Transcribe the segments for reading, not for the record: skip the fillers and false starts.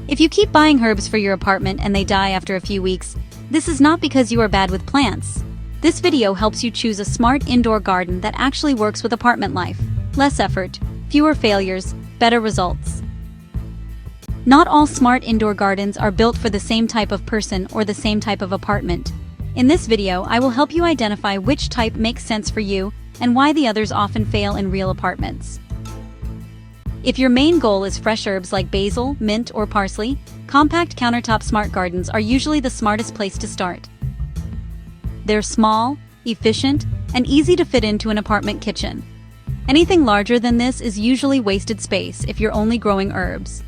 If you keep buying herbs for your apartment and they die after a few weeks, this is not because you are bad with plants. This video helps you choose a smart indoor garden that actually works with apartment life. Less effort, fewer failures, better results. Not all smart indoor gardens are built for the same type of person or the same type of apartment. In this video, I will help you identify which type makes sense for you and why the others often fail in real apartments. If your main goal is fresh herbs like basil, mint, or parsley, compact countertop smart gardens are usually the smartest place to start. They're small, efficient, and easy to fit into an apartment kitchen. Anything larger than this is usually wasted space if you're only growing herbs.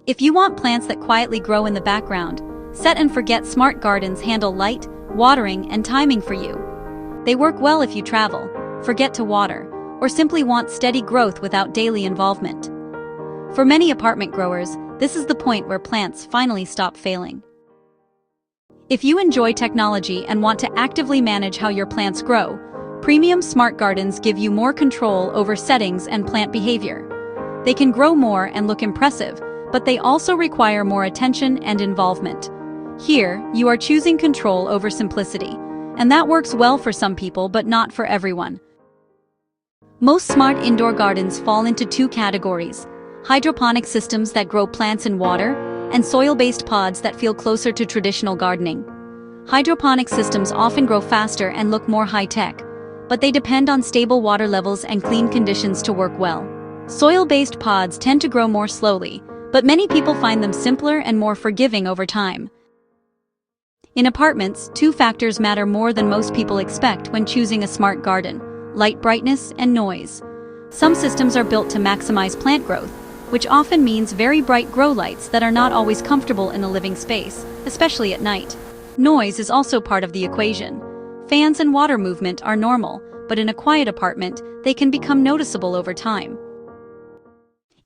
If you want plants that quietly grow in the background, set and forget smart gardens handle light, watering, and timing for you. They work well if you travel, forget to water, or simply want steady growth without daily involvement. For many apartment growers, this is the point where plants finally stop failing. If you enjoy technology and want to actively manage how your plants grow, premium smart gardens give you more control over settings and plant behavior. They can grow more and look impressive, but they also require more attention and involvement. Here, you are choosing control over simplicity, and that works well for some people but not for everyone. Most smart indoor gardens fall into two categories: hydroponic systems that grow plants in water, and soil-based pods that feel closer to traditional gardening. Hydroponic systems often grow faster and look more high-tech, but they depend on stable water levels and clean conditions to work well. Soil-based pods tend to grow more slowly, but many people find them simpler and more forgiving over time. In apartments, two factors matter more than most people expect when choosing a smart garden: light brightness and noise. Some systems are built to maximize plant growth, which often means very bright grow lights that are not always comfortable in a living space, especially at night. Noise is also part of the equation. Fans and water movement are normal, but in a quiet apartment, they can become noticeable over time.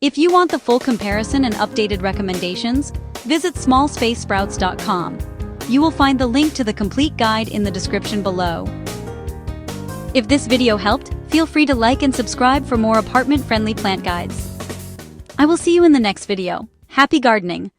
If you want the full comparison and updated recommendations, visit smallspacesprouts.com. You will find the link to the complete guide in the description below. If this video helped, feel free to like and subscribe for more apartment-friendly plant guides. I will see you in the next video. Happy gardening!